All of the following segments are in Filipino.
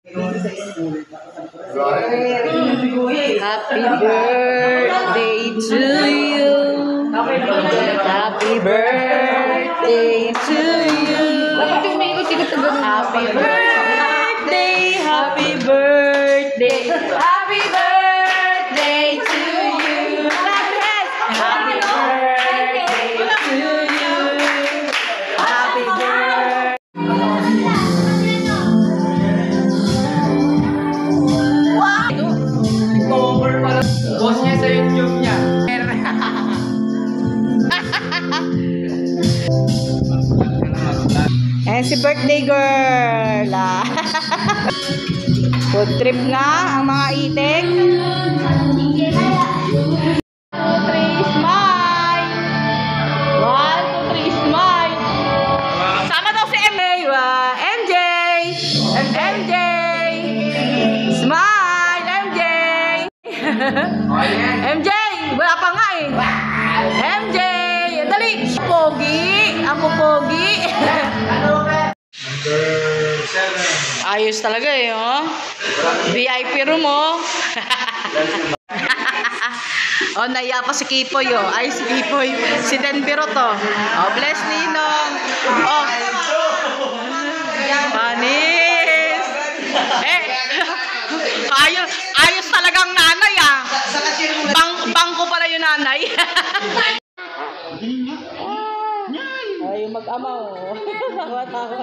Happy birthday to you. Happy birthday to you. Happy birthday, happy birthday, happy birthday to you. Happy birthday to you. Happy birthday. Boss niya sa YouTube niya. Eh, si birthday girl. Food trip nga ang mga itik. 2, 3, smile. 1, 2, 3, smile. Sama daw si MJ. MJ. MJ. Smile, MJ. MJ, wala pa nga eh. MJ, dali. Pogi. Ako pogi. Ayos talaga eh, oh. VIP room, oh. Oh, naiya pa si Kipoy, oh. Ay, si Kipoy. Si Denbiro to. Oh, bless Ninong. Oh. Panis. Eh, ayos talagang nanay, ah. Bangko pala yung nanay. Ay, mag-ama, oh. Tawa-tawa.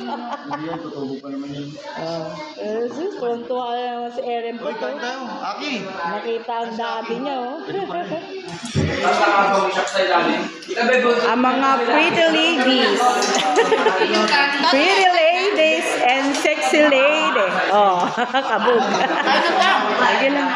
Tuntua na naman si Eren po. Nakita ang daddy niya, oh. Ang mga pretty ladies. Pretty ladies and sexy lady. Oh, kabog. Lagi lang.